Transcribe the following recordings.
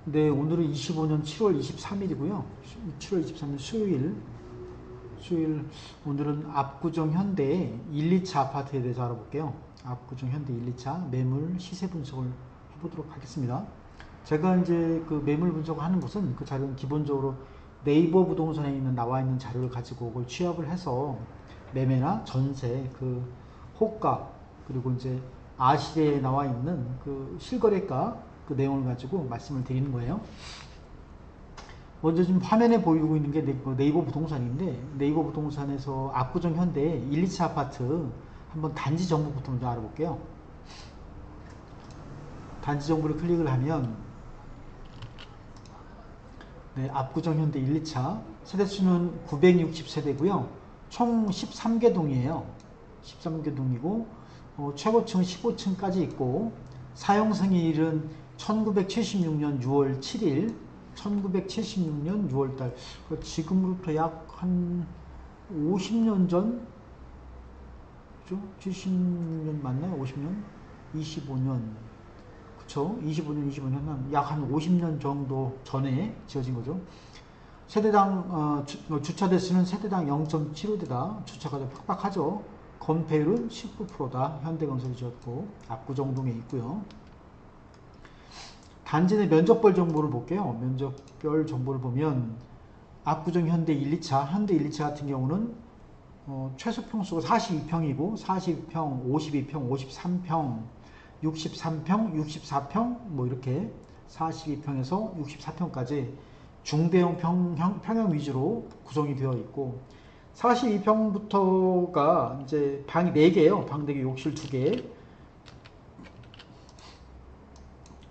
네, 오늘은 25년 7월 23일이고요. 7월 23일 수요일, 오늘은 압구정 현대 1, 2차 아파트에 대해서 알아볼게요. 압구정 현대 1, 2차 매물 시세 분석을 해보도록 하겠습니다. 제가 이제 그 매물 분석을 하는 것은 그 자료는 기본적으로 네이버 부동산에 나와 있는 자료를 가지고 그걸 취합을 해서 매매나 전세, 그 호가, 그리고 이제 아실에 나와 있는 그 실거래가 그 내용을 가지고 말씀을 드리는 거예요. 먼저 지금 화면에 보이고 있는 게 네이버 부동산인데, 네이버 부동산에서 압구정 현대 1, 2차 아파트 한번 단지 정보부터 먼저 알아볼게요. 단지 정보를 클릭을 하면 네, 압구정 현대 1, 2차 세대수는 960세대고요. 총 13개 동이에요. 13개 동이고 최고층은 15층까지 있고 사용승일은 1976년 6월 7일 1976년 6월달 지금으로부터 약 한 50년 전? 그죠? 70년 맞나요? 50년? 25년 그쵸? 25년 약 한 50년 정도 전에 지어진 거죠. 세대당 주차 대수는 세대당 0.75대다. 주차가 좀 팍팍하죠. 건폐율은 19%다. 현대건설이 지었고 압구정동에 있고요. 단지 내 면적별 정보를 볼게요. 면적별 정보를 보면 압구정 현대 1, 2차, 현대 1, 2차 같은 경우는 최소 평수가 42평이고 42평, 52평, 53평, 63평, 64평 뭐 이렇게 42평에서 64평까지 중대형 평형 위주로 구성이 되어 있고 42평부터가 이제 방이 4개예요. 방 4개, 욕실 2개.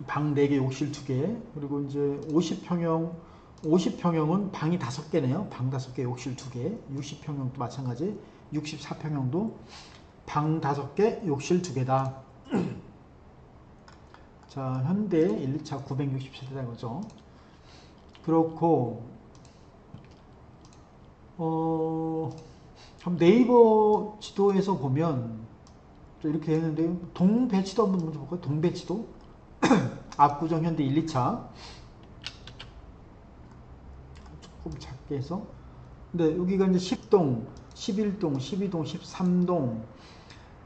방 4개, 욕실 2개. 그리고 이제 50평형은 방이 5개네요. 방 5개, 욕실 2개. 60평형도 마찬가지. 64평형도 방 5개, 욕실 2개다. 자, 현대 1, 2차 960세대다 이거죠. 그렇고 네이버 지도에서 보면 이렇게 되는데요. 동배치도 한번 먼저 볼까요? 동배치도 압구정 현대 1, 2차 조금 작게 해서 근데 여기가 이제 10동, 11동, 12동, 13동,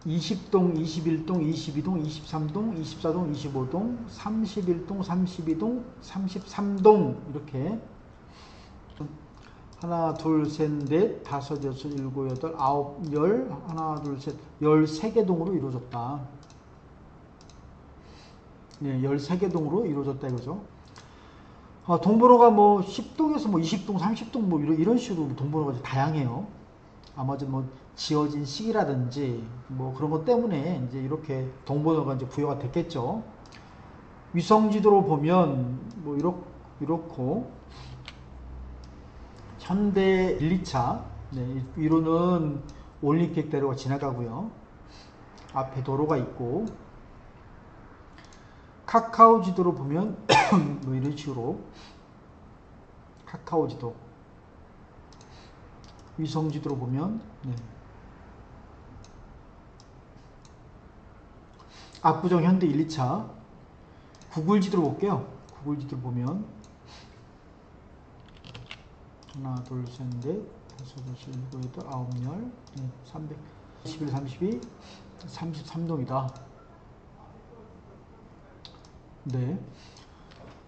20동, 21동, 22동, 23동, 24동, 25동, 31동, 32동, 33동 이렇게 하나, 둘, 셋, 넷, 다섯, 여섯, 일곱, 여덟, 아홉, 열 하나, 둘, 셋, 13개 동으로 이루어졌다. 네, 13개 동으로 이루어졌다 이거죠. 동번호가 뭐 10동에서 뭐 20동, 30동 뭐 이런 식으로 동번호가 다양해요. 아마 좀 뭐 지어진 시기라든지 뭐 그런 것 때문에 이제 이렇게 동번호가 이제 부여가 됐겠죠. 위성 지도로 보면 뭐 이렇고 현대 1, 2차 네, 위로는 올림픽대로가 지나가고요. 앞에 도로가 있고 카카오 지도로 보면 뭐 이런 식으로 카카오 지도 위성 지도로 보면 네. 압구정 현대 1, 2차 구글 지도로 볼게요. 구글 지도로 보면 하나, 둘, 셋, 넷, 다섯, 여섯, 일곱, 여덟, 아홉, 열, 300, 11, 32, 33동이다. 네.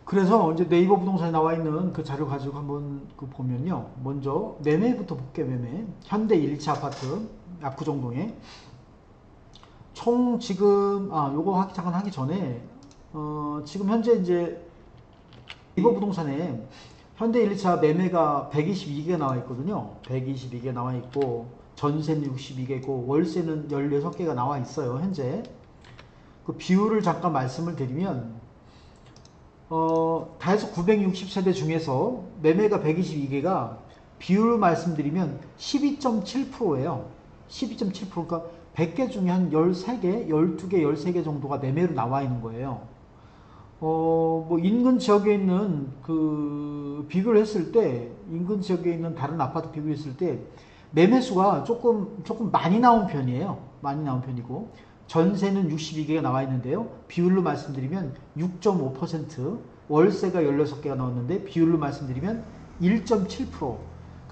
그래서 이제 네이버 부동산에 나와 있는 그 자료 가지고 한번 보면요. 먼저 매매부터 볼게요. 매매. 현대 1, 2차 아파트 압구정동에 총 지금 요거 잠깐 하기 전에 지금 현재 이제 네이버 부동산에 현대 1, 2차 매매가 122개가 나와 있거든요. 122개 나와 있고 전세는 62개고 월세는 16개가 나와 있어요. 현재 그 비율을 잠깐 말씀을 드리면 다 해서 960세대 중에서 매매가 122개가 비율을 말씀드리면 12.7%예요. 12.7%. 그러니까 100개 중에 한 13개, 12개, 13개 정도가 매매로 나와 있는 거예요. 뭐 인근 지역에 있는 그 비교를 했을 때 인근 지역에 있는 다른 아파트 비교했을 때 매매수가 조금 많이 나온 편이에요. 많이 나온 편이고 전세는 62개가 나와 있는데요. 비율로 말씀드리면 6.5%, 월세가 16개가 나왔는데 비율로 말씀드리면 1.7%.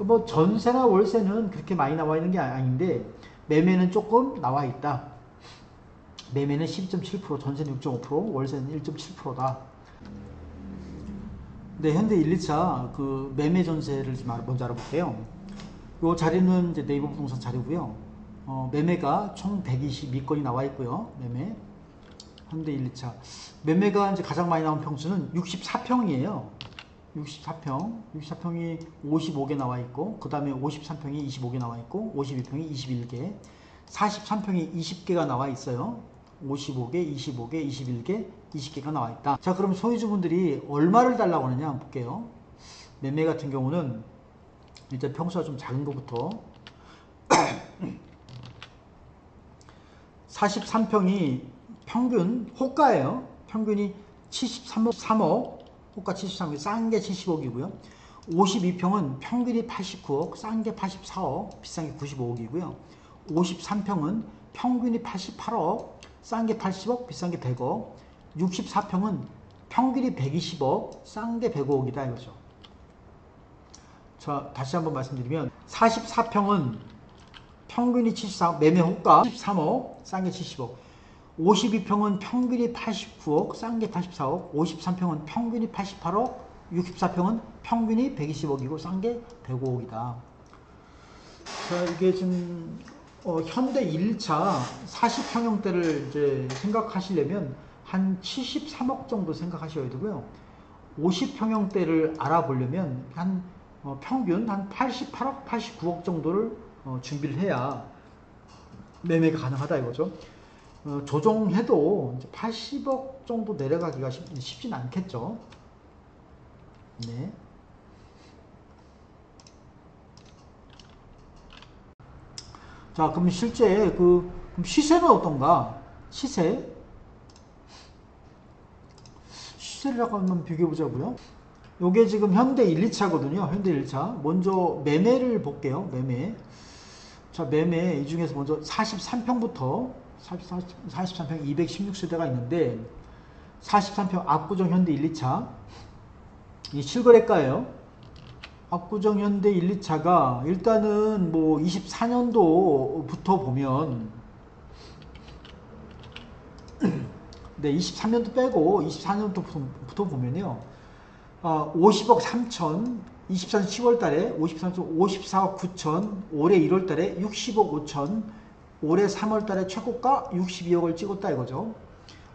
뭐 전세나 월세는 그렇게 많이 나와 있는 게 아닌데 매매는 조금 나와 있다. 매매는 12.7%, 전세는 6.5%, 월세는 1.7%다. 네, 현대 1, 2차 그 매매 전세를 먼저 알아볼게요. 이 자리는 이제 네이버 부동산 자리고요. 매매가 총 122건이 나와 있고요. 매매 현대 1, 2차 매매가 이제 가장 많이 나온 평수는 64평이에요. 64평이 55개 나와 있고, 그 다음에 53평이 25개 나와 있고, 52평이 21개, 43평이 20개가 나와 있어요. 55개, 25개, 21개, 20개가 나와 있다. 자, 그럼 소유주분들이 얼마를 달라고 하느냐 한번 볼게요. 매매 같은 경우는 일단 평수가 좀 작은 것부터 43평이 평균 호가예요. 평균이 73억, 호가 73억, 싼 게 70억이고요. 52평은 평균이 89억, 싼 게 84억, 비싼 게 95억이고요. 53평은 평균이 88억, 싼 게 80억, 비싼 게 100억. 64평은 평균이 120억, 싼 게 105억이다 이거죠. 자, 다시 한번 말씀드리면 44평은 평균이 74억, 매매 호가 13억, 싼 게 70억. 52평은 평균이 89억, 싼 게 84억. 53평은 평균이 88억, 64평은 평균이 120억이고 싼 게 105억이다. 자, 이게 지금 현대 1차 40평형대를 이제 생각하시려면 한 73억 정도 생각하셔야 되고요. 50평형대를 알아보려면 한 평균 한 88억, 89억 정도를 준비를 해야 매매가 가능하다 이거죠. 조정해도 이제 80억 정도 내려가기가 쉽진 않겠죠. 네. 자, 그럼 실제 그럼 시세는 어떤가? 시세를 한번 비교해 보자고요. 요게 지금 현대 1, 2차거든요. 현대 1차. 먼저 매매를 볼게요. 매매. 자, 매매 이 중에서 먼저 43평부터 43평 216세대가 있는데 43평 압구정 현대 1, 2차 이 실거래가예요. 압구정 현대 1, 2차가 일단은 뭐 24년도부터 보면 네, 23년도 빼고 24년도부터 보면요. 50억 3천 24년 10월 달에 54억 9천, 올해 1월 달에 60억 5천, 올해 3월 달에 최고가 62억을 찍었다 이거죠.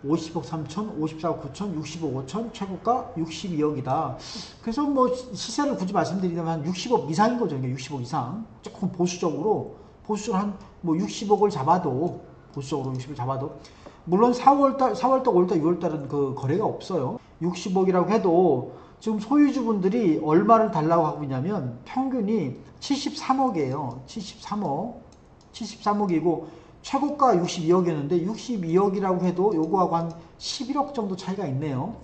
50억 3천, 54억 9천, 65억 5천, 최고가 62억이다. 그래서 뭐 시세를 굳이 말씀드리자면 60억 이상인 거죠. 60억 이상. 조금 보수적으로 한 뭐 60억을 잡아도, 보수적으로 60을 잡아도, 물론 4월달, 5월달, 6월달은 그 거래가 없어요. 60억이라고 해도 지금 소유주분들이 얼마를 달라고 하고 있냐면 평균이 73억이에요. 73억이고 최고가 62억이었는데 62억이라고 해도 요거하고 한 11억 정도 차이가 있네요.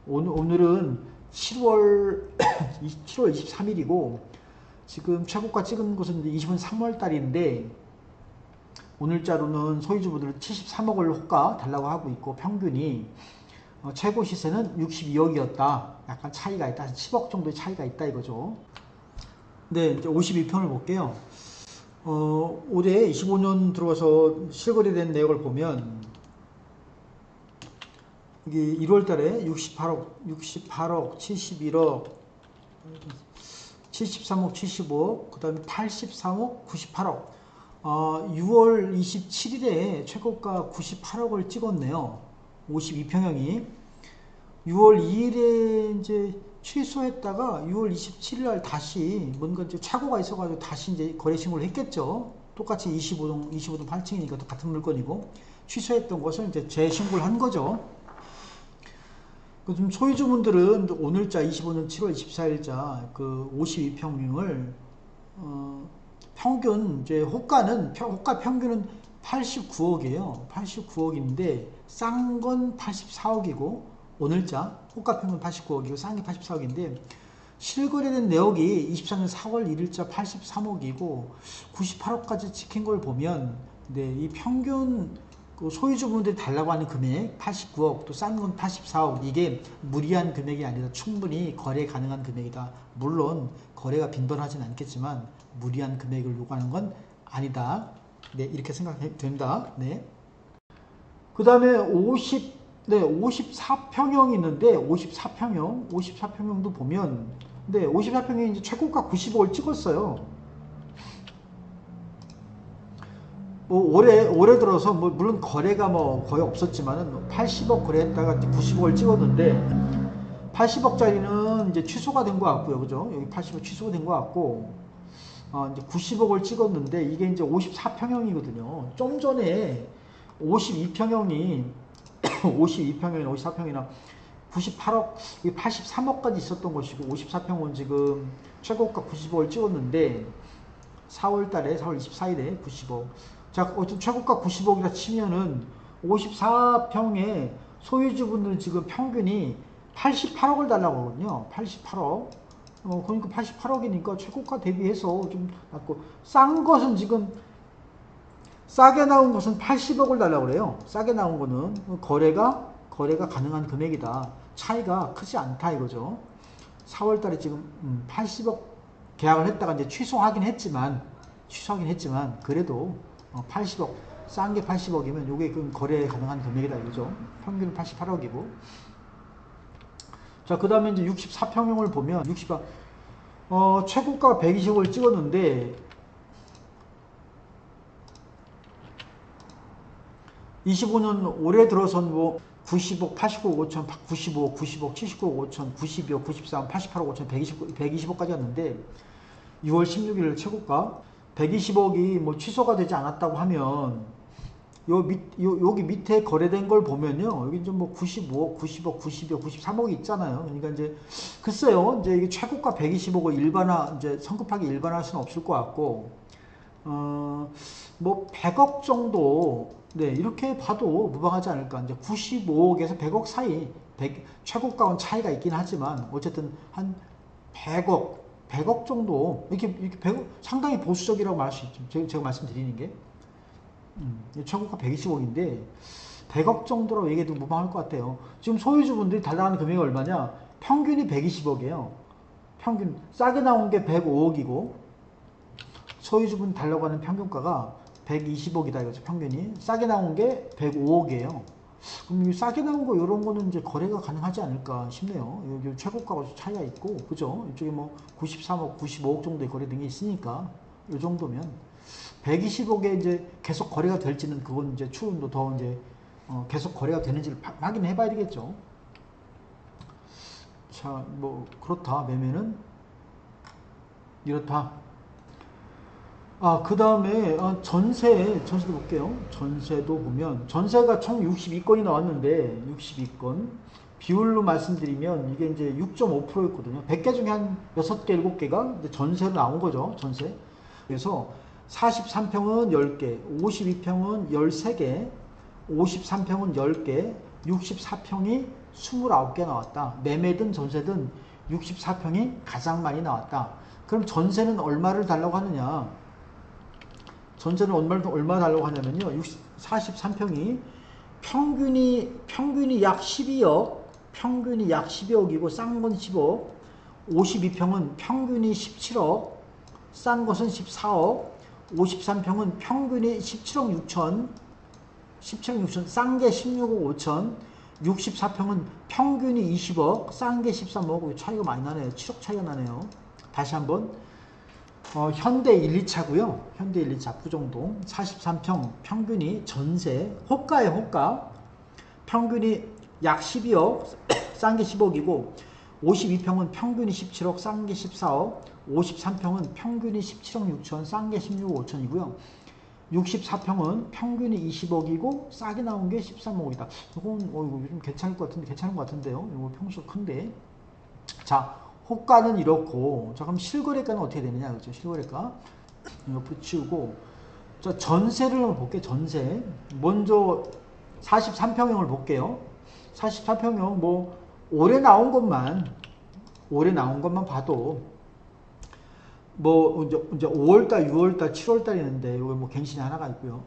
오늘은 7월 23일이고 지금 최고가 찍은 곳은 20은 3월 달인데 오늘자로는 소유주분들은 73억을 호가 달라고 하고 있고 평균이 최고 시세는 62억이었다. 약간 차이가 있다. 10억 정도의 차이가 있다 이거죠. 네, 이제 52평을 볼게요. 올해 25년 들어와서 실거래된 내역을 보면 이게 1월 달에 68억, 71억, 73억, 75억, 그 다음에 83억, 98억. 6월 27일에 최고가 98억을 찍었네요. 52평형이. 6월 2일에 이제 취소했다가 6월 27일 날 다시 뭔가 이제 착오가 있어가지고 다시 이제 거래 신고를 했겠죠. 똑같이 25동 8층이니까 같은 물건이고 취소했던 것을 이제 재신고를 한 거죠. 좀 소유주분들은 오늘자 25년 7월 24일자 그 52평형을 평균 이제 호가 평균은 89억이에요. 89억인데 싼 건 84억이고 오늘자 호가 평균 89억이고 싼 게 84억인데 실거래된 내역이 24년 4월 1일자 83억이고 98억까지 찍힌 걸 보면 네, 이 평균 그 소유주분들이 달라고 하는 금액 89억, 또 싼 건 84억, 이게 무리한 금액이 아니라 충분히 거래 가능한 금액이다. 물론 거래가 빈번하진 않겠지만 무리한 금액을 요구하는 건 아니다. 네, 이렇게 생각해도 된다. 네. 그 다음에 54평형이 있는데 54평형도 보면, 네, 54평형이 이제 최고가 90억을 찍었어요. 뭐 올해 들어서 뭐 물론 거래가 뭐 거의 없었지만은 80억 거래했다가 90억을 찍었는데 80억짜리는 이제 취소가 된 것 같고요, 그죠? 여기 80억 취소가 된 것 같고, 이제 90억을 찍었는데 이게 이제 54평형이거든요. 좀 전에 52평형이 54평이나 98억, 83억까지 있었던 것이고 54평은 지금 최고가 90억을 찍었는데 4월 24일에 90억. 자, 어쨌든 최고가 90억이라 치면은 54평에 소유주분들 지금 평균이 88억을 달라고 하거든요. 88억. 그러니까 88억이니까 최고가 대비해서 좀 낮고, 싼 것은 지금 싸게 나온 것은 80억을 달라고 그래요. 싸게 나온 거는 거래가 가능한 금액이다. 차이가 크지 않다 이거죠. 4월 달에 지금 80억 계약을 했다가 이제 취소하긴 했지만 그래도 80억, 싼 게 80억이면 요게 그 거래 가능한 금액이다 이거죠. 평균 88억이고. 자, 그 다음에 이제 64평형을 보면, 최고가 120억을 찍었는데, 25년 올해 들어선 뭐 90억, 89억 5천, 95억, 90억, 79억 5천, 92억, 93억, 88억 5천, 120억까지 왔는데 6월 16일 최고가 120억이 뭐 취소가 되지 않았다고 하면 여기 밑에 거래된 걸 보면요, 여기 좀 뭐 95억, 90억, 92억, 93억이 있잖아요. 그러니까 이제 글쎄요, 이제 이게 최고가 120억을 이제 성급하게 일반화할 수는 없을 것 같고, 뭐 100억 정도, 네, 이렇게 봐도 무방하지 않을까. 이제 95억에서 100억 사이, 최고가는 차이가 있긴 하지만 어쨌든 한 100억 정도, 이렇게 100억 상당히 보수적이라고 말할 수 있죠. 제가 말씀드리는 게. 최고가 120억인데 100억 정도로 얘기해도 무방할 것 같아요. 지금 소유주분들이 달라는 금액이 얼마냐? 평균이 120억이에요. 평균 싸게 나온 게 105억이고 소유주분 달라고 하는 평균가가 120억이다 이거죠. 평균이 싸게 나온 게 105억이에요. 그럼 싸게 나온 거 이런 거는 이제 거래가 가능하지 않을까 싶네요. 여기 최고가가 차이가 있고, 그죠? 이쪽에 뭐 93억, 95억 정도의 거래 등이 있으니까 이 정도면 120억에 이제 계속 거래가 될지는 그건 이제 추후도 더 이제 계속 거래가 되는지를 확인해 봐야 되겠죠. 자, 뭐 그렇다. 매매는 이렇다. 그 다음에 전세도 볼게요. 전세도 보면 전세가 총 62건이 나왔는데 62건 비율로 말씀드리면 이게 이제 6.5%였거든요. 100개 중에 한 6개, 7개가 전세로 나온 거죠. 전세. 그래서 43평은 10개, 52평은 13개, 53평은 10개, 64평이 29개 나왔다. 매매든 전세든 64평이 가장 많이 나왔다. 그럼 전세는 얼마를 달라고 하느냐? 전세는 얼마 달라고 하냐면요. 43평이 평균이 약 12억, 평균이 약 12억이고 싼 건 10억, 52평은 평균이 17억, 싼 것은 14억, 53평은 평균이 17억 6천, 싼 게 16억 5천, 64평은 평균이 20억, 싼 게 13억, 차이가 많이 나네요. 7억 차이가 나네요. 다시 한번. 현대 1, 2차고요. 현대 1, 2차 압구정동 43평 평균이 전세, 호가에 호가. 평균이 약 12억, 싼 게 10억이고 52평은 평균이 17억, 싼 게 14억, 53평은 평균이 17억 6천, 싼 게 16억 5천이고요. 64평은 평균이 20억이고 싸게 나온 게 13억이다. 이건 이거 좀 괜찮은 것 같은데요. 이거 평수 큰데. 자, 호가는 이렇고, 자, 그럼 실거래가는 어떻게 되느냐, 그렇죠? 실거래가 이거 붙이고, 자, 전세를 한번 볼게요. 전세. 먼저 43평형을 볼게요. 43평형 뭐 올해 나온 것만 봐도 뭐 이제 5월달, 6월달, 7월달 있는데 이거 뭐 갱신이 하나가 있고요.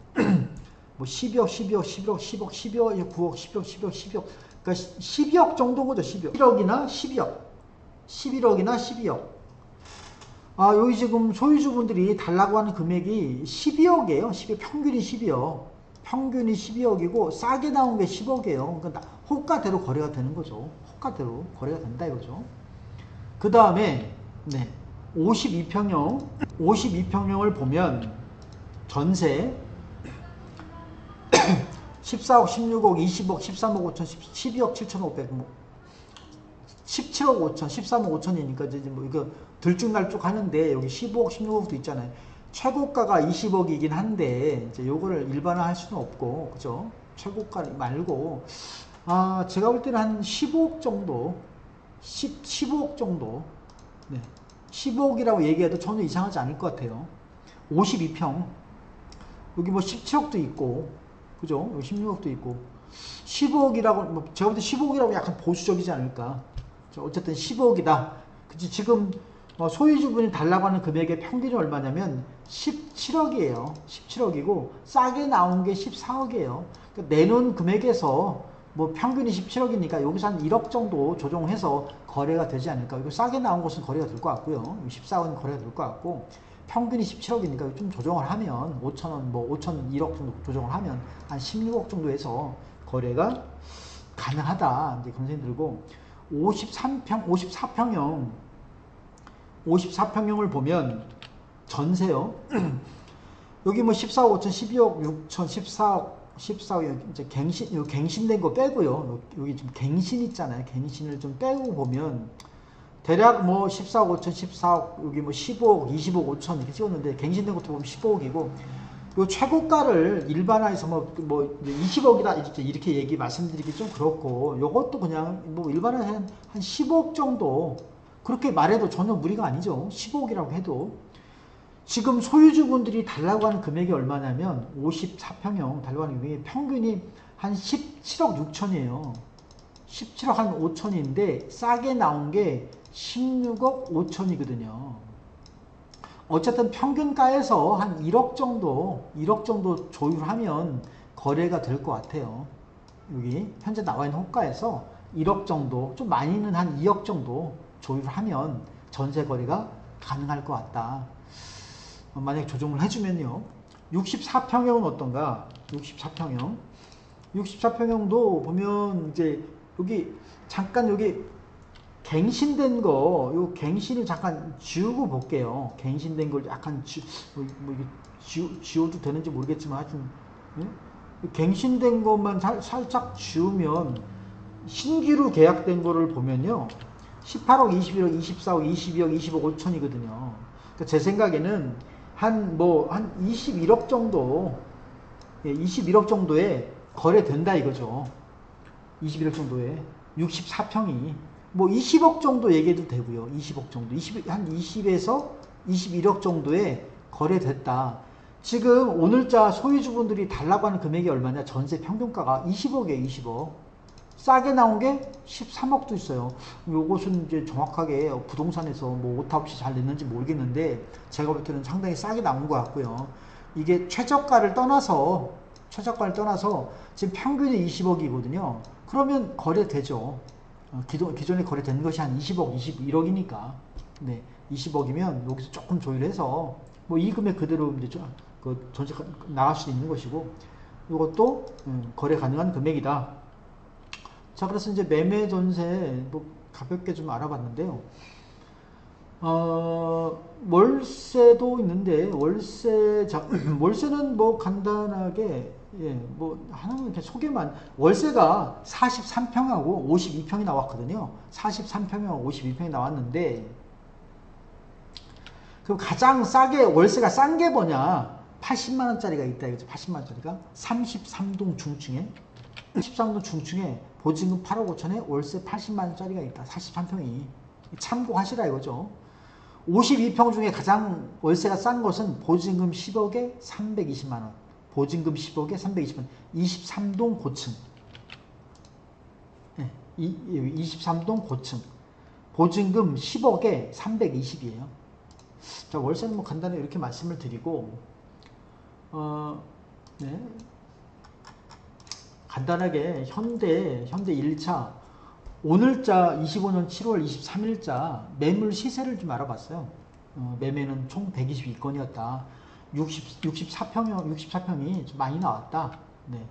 뭐 12억, 12억, 11억, 10억, 12억, 9억, 10억, 10억, 10억. 그러니까 12억 정도인 거죠. 12억. 1억이나 12억. 11억이나 12억. 아, 여기 지금 소유주분들이 달라고 하는 금액이 12억이에요. 12억. 평균이 12억. 평균이 12억이고 싸게 나온 게 10억이에요. 그러니까 호가대로 거래가 되는 거죠. 호가대로 거래가 된다 이거죠. 그 다음에 네, 52평형을 보면 전세 14억, 16억, 20억, 13억 5천, 12억 7,500, 뭐 17억 5천, 13억 5천이니까 이제 뭐 이거 들쭉날쭉 하는데 여기 15억, 16억도 있잖아요. 최고가가 20억이긴 한데 이제 요거를 일반화할 수는 없고, 그죠? 최고가 말고 아, 제가 볼 때는 한 15억 정도, 15억 정도, 네, 15억이라고 얘기해도 전혀 이상하지 않을 것 같아요. 52평 여기 뭐 17억도 있고, 그죠? 여기 16억도 있고 15억이라고 뭐 제가 볼 때 15억이라고 약간 보수적이지 않을까. 어쨌든 15억이다. 그치? 지금 소유주분이 달라고 하는 금액의 평균이 얼마냐면 17억이에요. 17억이고 싸게 나온 게 14억이에요. 그러니까 내놓은 금액에서 뭐 평균이 17억이니까 여기서 한 1억 정도 조정해서 거래가 되지 않을까. 이거 싸게 나온 것은 거래가 될 것 같고요. 14억은 거래가 될 것 같고 평균이 17억이니까 좀 조정을 하면 5천원, 뭐 5천 1억 정도 조정을 하면 한 16억 정도에서 거래가 가능하다. 이제 그런 생각이 들고 54평형을 보면 전세요. 여기 뭐 14억 5천, 12억 6천, 14억 이제 갱신된 거 빼고요. 여기 좀 갱신 있잖아요. 갱신을 좀 빼고 보면 대략 뭐 14억 5천, 14억, 여기 뭐 15억, 20억 5천 이렇게 찍었는데 갱신된 것도 보면 15억이고 요 최고가를 일반화해서 뭐 20억이다 이렇게 말씀드리기 좀 그렇고 요것도 그냥 뭐 일반화해서 한 10억 정도 그렇게 말해도 전혀 무리가 아니죠. 15억이라고 해도 지금 소유주분들이 달라고 하는 금액이 얼마냐면 54평형 달라고 하는 금액이 평균이 한 17억 6천이에요. 17억 한 5천인데 싸게 나온 게 16억 5천이거든요. 어쨌든 평균가에서 한 1억 정도 조율하면 거래가 될 것 같아요. 여기 현재 나와 있는 호가에서 1억 정도, 좀 많이는 한 2억 정도 조율하면 전세 거래가 가능할 것 같다. 만약에 조정을 해주면요. 64평형은 어떤가? 64평형도 보면 이제 여기 잠깐 여기 갱신된 거, 요 갱신을 잠깐 지우고 볼게요. 갱신된 걸 약간 지워도 되는지 모르겠지만 하여튼 갱신된 것만 살짝 지우면 신규로 계약된 거를 보면요. 18억, 21억, 24억, 22억, 25억 5천이거든요. 그러니까 제 생각에는 한 21억 정도, 21억 정도에 거래된다 이거죠. 21억 정도에 64평이 뭐 20억 정도 얘기해도 되고요. 20억 정도, 한 20에서 21억 정도에 거래됐다. 지금 오늘자 소유주분들이 달라고 하는 금액이 얼마냐? 전세 평균가가 20억이에요. 20억. 싸게 나온 게 13억도 있어요. 요것은 이제 정확하게 부동산에서 뭐 오타 없이 잘 냈는지 모르겠는데 제가 볼 때는 상당히 싸게 나온 것 같고요. 이게 최저가를 떠나서 지금 평균이 20억이거든요. 그러면 거래되죠. 기존에 거래된 것이 한 20억, 21억이니까. 네, 20억이면 여기서 조금 조율해서 뭐 이 금액 그대로 이제 그 전세가 나갈 수도 있는 것이고, 이것도 거래 가능한 금액이다. 자, 그래서 이제 매매 전세 뭐 가볍게 좀 알아봤는데요. 월세도 있는데 월세는 뭐 간단하게 뭐 하나만 이렇게 소개만. 월세가 43평하고 52평이 나왔거든요. 43평하고 52평이 나왔는데 그 가장 싸게 월세가 싼 게 뭐냐? 80만 원짜리가 있다 이거죠. 80만 원짜리가 33동 중층에 보증금 8억 5천에 월세 80만 원짜리가 있다. 43평이 참고하시라 이거죠. 52평 중에 가장 월세가 싼 것은 보증금 10억에 320만 원. 보증금 10억에 320만 원. 23동 고층. 네, 23동 고층. 보증금 10억에 320이에요. 자, 월세는 뭐 간단히 이렇게 말씀을 드리고, 네. 간단하게 현대 1, 2차 오늘자 25년 7월 23일자 매물 시세를 좀 알아봤어요. 매매는 총 122건이었다. 64평이 좀 많이 나왔다. 네.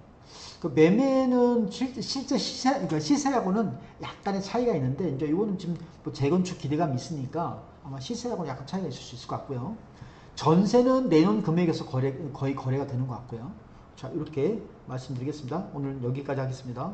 그 매매는 실제 시세, 그러니까 시세하고는 약간의 차이가 있는데, 이제 이거는 지금 뭐 재건축 기대감이 있으니까 아마 시세하고는 약간 차이가 있을 수 있을 것 같고요. 전세는 내놓은 금액에서 거의 거래가 되는 것 같고요. 자, 이렇게 말씀드리겠습니다. 오늘 여기까지 하겠습니다.